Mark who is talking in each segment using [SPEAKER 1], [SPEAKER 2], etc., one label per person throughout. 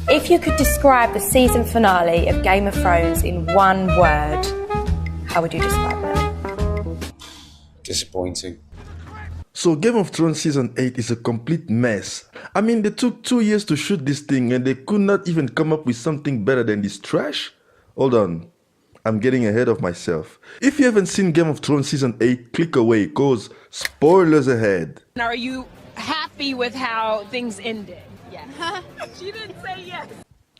[SPEAKER 1] If you could describe the season finale of Game of Thrones in one word, how would you describe it?
[SPEAKER 2] Disappointing.
[SPEAKER 3] So Game of Thrones Season 8 is a complete mess. I mean, they took 2 years to shoot this thing and they could not even come up with something better than this trash? Hold on, I'm getting ahead of myself. If you haven't seen Game of Thrones Season 8, click away, cause spoilers ahead.
[SPEAKER 4] Are you happy with how things ended? Yes. She didn't say yes.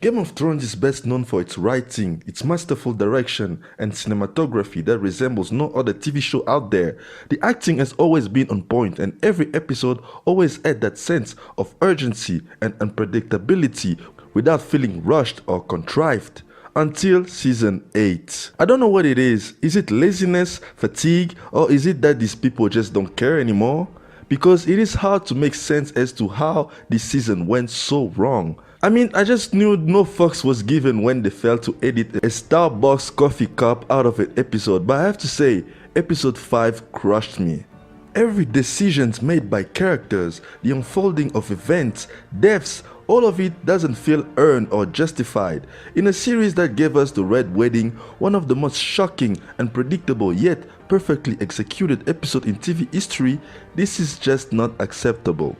[SPEAKER 3] Game of Thrones is best known for its writing, its masterful direction, and cinematography that resembles no other TV show out there. The acting has always been on point, and every episode always had that sense of urgency and unpredictability without feeling rushed or contrived. Until Season 8. I don't know what it is. Is it laziness, fatigue, or is it that these people just don't care anymore? Because it is hard to make sense as to how this season went so wrong. I mean, I just knew no fucks was given when they failed to edit a Starbucks coffee cup out of an episode, but I have to say, episode 5 crushed me. Every decisions made by characters, the unfolding of events, deaths, all of it doesn't feel earned or justified. In a series that gave us the Red Wedding, one of the most shocking and predictable yet perfectly executed episode in TV history, this is just not acceptable.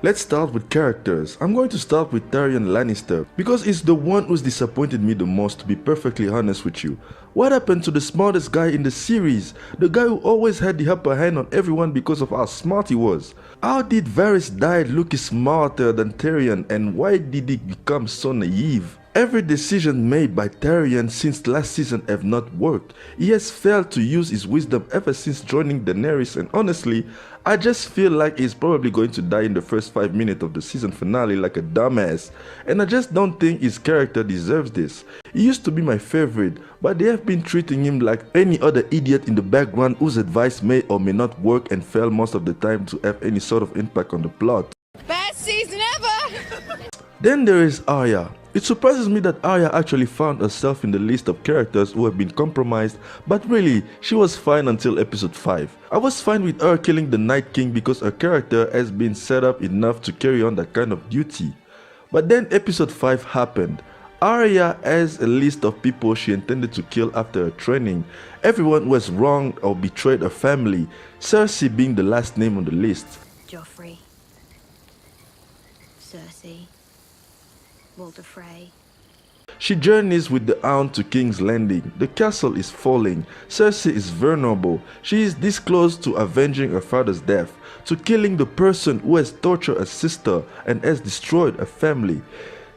[SPEAKER 3] Let's start with characters. I'm going to start with Tyrion Lannister because it's the one who's disappointed me the most, to be perfectly honest with you. What happened to the smartest guy in the series? The guy who always had the upper hand on everyone because of how smart he was. How did Varys die looking smarter than Tyrion, and why did he become so naive? Every decision made by Tyrion since last season have not worked. He has failed to use his wisdom ever since joining Daenerys, and honestly, I just feel like he's probably going to die in the first 5 minutes of the season finale like a dumbass, and I just don't think his character deserves this. He used to be my favorite, but they have been treating him like any other idiot in the background whose advice may or may not work and fail most of the time to have any sort of impact on the plot.
[SPEAKER 4] Best season ever!
[SPEAKER 3] Then there is Arya. It surprises me that Arya actually found herself in the list of characters who have been compromised, but really, she was fine until episode 5. I was fine with her killing the Night King because her character has been set up enough to carry on that kind of duty. But then episode 5 happened. Arya has a list of people she intended to kill after her training. Everyone who has wronged or betrayed her family, Cersei being the last name on the list.
[SPEAKER 5] Joffrey, Cersei, Walder Frey.
[SPEAKER 3] She journeys with the Hound to King's Landing. The castle is falling. Cersei is vulnerable. She is this close to avenging her father's death, to killing the person who has tortured her sister and has destroyed her family.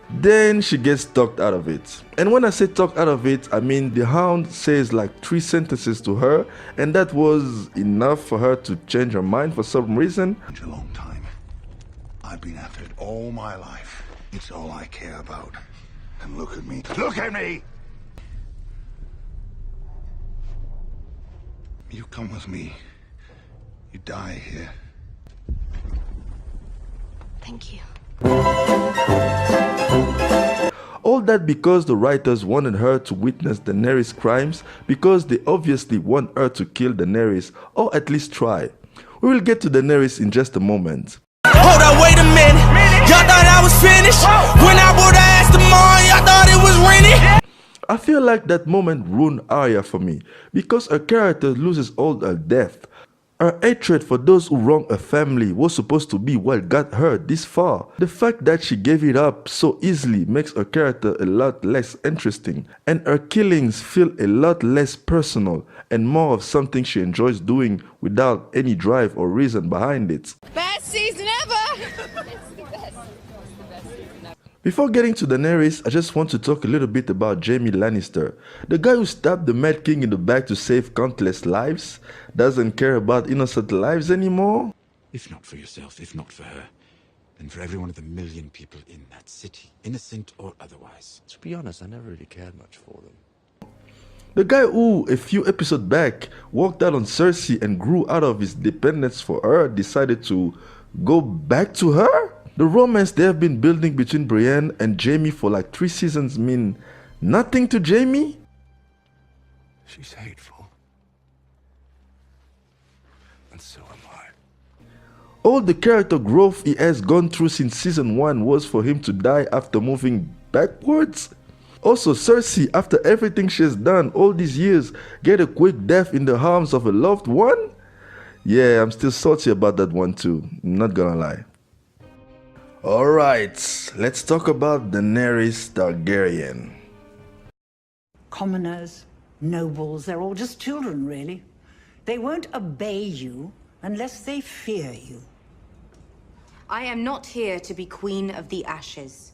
[SPEAKER 3] Then she gets talked out of it. And when I say talked out of it, I mean the Hound says like 3 sentences to her, and that was enough for her to change her mind for some reason.
[SPEAKER 6] It's a long time. I've been after it all my life. It's all I care about. And look at me. Look at me! You come with me. You die here.
[SPEAKER 5] Thank you.
[SPEAKER 3] All that because the writers wanted her to witness Daenerys' crimes, because they obviously want her to kill Daenerys, or at least try. We will get to Daenerys in just a moment.
[SPEAKER 7] Hold up, wait a minute. Y'all thought I was finished? When I would've asked them all, y'all thought it was rented?
[SPEAKER 3] I feel like that moment ruined Arya for me, because her character loses all her depth. Her hatred for those who wronged her family was supposed to be what got her this far. The fact that she gave it up so easily makes her character a lot less interesting, and her killings feel a lot less personal and more of something she enjoys doing without any drive or reason behind it.
[SPEAKER 4] Best season ever!
[SPEAKER 3] Before getting to Daenerys, I just want to talk a little bit about Jaime Lannister. The guy who stabbed the Mad King in the back to save countless lives, doesn't care about innocent lives anymore.
[SPEAKER 8] If not for yourself, if not for her, then for every one of the million people in that city, innocent or otherwise.
[SPEAKER 9] To be honest, I never really cared much for them.
[SPEAKER 3] The guy who, a few episodes back, walked out on Cersei and grew out of his dependence for her, decided to go back to her? The romance they have been building between Brienne and Jaime for like 3 seasons mean nothing to Jaime?
[SPEAKER 6] She's hateful. And so am I.
[SPEAKER 3] All the character growth he has gone through since season 1 was for him to die after moving backwards? Also, Cersei, after everything she's done all these years, get a quick death in the arms of a loved one? Yeah, I'm still salty about that one too, I'm not gonna lie. Alright, let's talk about Daenerys Targaryen.
[SPEAKER 10] Commoners, nobles, they're all just children, really. They won't obey you unless they fear you.
[SPEAKER 5] I am not here to be Queen of the Ashes.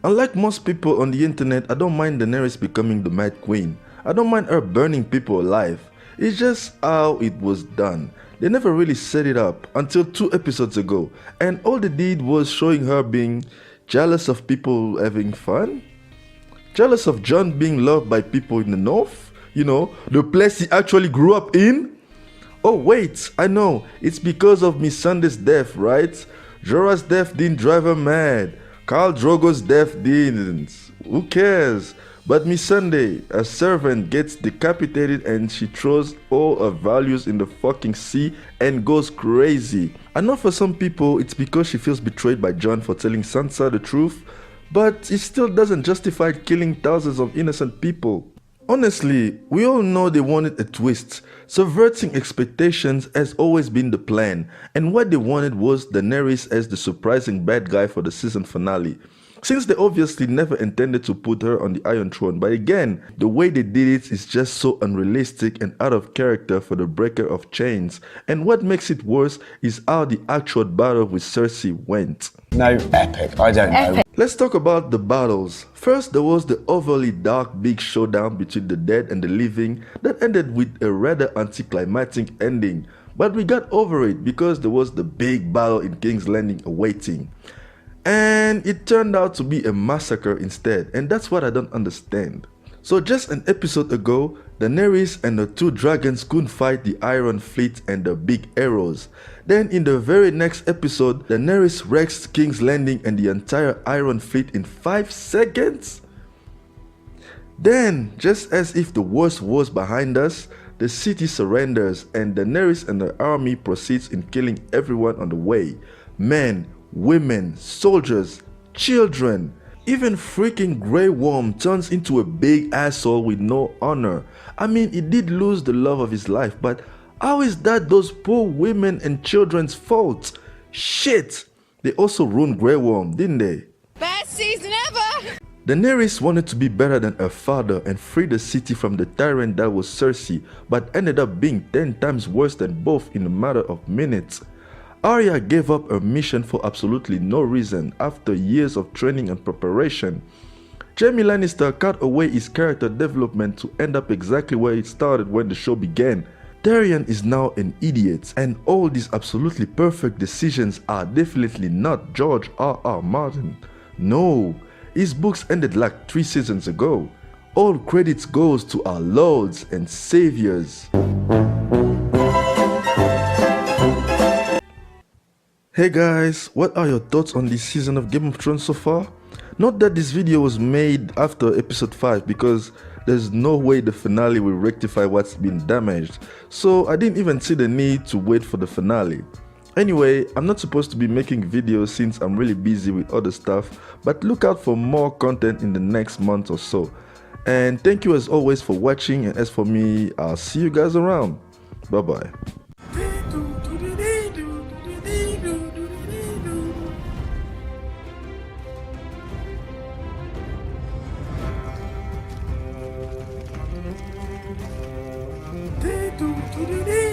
[SPEAKER 3] Unlike most people on the internet, I don't mind Daenerys becoming the Mad Queen. I don't mind her burning people alive. It's just how it was done. They never really set it up until 2 episodes ago, and all they did was showing her being jealous of people having fun? Jealous of Jon being loved by people in the north? You know, the place he actually grew up in? Oh wait, I know, it's because of Miss Sunday's death, right? Jorah's death didn't drive her mad. Khal Drogo's death didn't. Who cares? But Miss Sunday, a servant, gets decapitated and she throws all her values in the fucking sea and goes crazy. I know for some people it's because she feels betrayed by Jon for telling Sansa the truth, but it still doesn't justify killing thousands of innocent people. Honestly, we all know they wanted a twist. Subverting expectations has always been the plan, and what they wanted was Daenerys as the surprising bad guy for the season finale. Since they obviously never intended to put her on the Iron Throne, but again, the way they did it is just so unrealistic and out of character for the breaker of chains. And what makes it worse is how the actual battle with Cersei went.
[SPEAKER 2] No epic, I don't know.
[SPEAKER 3] Let's talk about the battles. First, there was the overly dark big showdown between the dead and the living that ended with a rather anticlimactic ending. But we got over it because there was the big battle in King's Landing awaiting. And it turned out to be a massacre instead, and that's what I don't understand. So just an episode ago, Daenerys and the 2 dragons couldn't fight the Iron Fleet and the big arrows. Then in the very next episode, Daenerys wrecks King's Landing and the entire Iron Fleet in 5 seconds? Then, just as if the worst was behind us, the city surrenders and Daenerys and her army proceeds in killing everyone on the way. Men, women, soldiers, children. Even freaking Grey Worm turns into a big asshole with no honor. I mean, he did lose the love of his life, but how is that those poor women and children's fault? Shit! They also ruined Grey Worm, didn't they?
[SPEAKER 4] Best season ever!
[SPEAKER 3] Daenerys wanted to be better than her father and free the city from the tyrant that was Cersei, but ended up being 10 times worse than both in a matter of minutes. Arya gave up her mission for absolutely no reason after years of training and preparation. Jaime Lannister cut away his character development to end up exactly where it started when the show began. Tyrion is now an idiot, and all these absolutely perfect decisions are definitely not George R.R. Martin. No, his books ended like 3 seasons ago. All credits goes to our lords and saviors. Hey guys, what are your thoughts on this season of Game of Thrones so far? Not that this video was made after episode 5 because there's no way the finale will rectify what's been damaged, so I didn't even see the need to wait for the finale. Anyway, I'm not supposed to be making videos since I'm really busy with other stuff, but look out for more content in the next month or so. And thank you as always for watching, and as for me, I'll see you guys around. Bye bye.
[SPEAKER 7] Do do do do.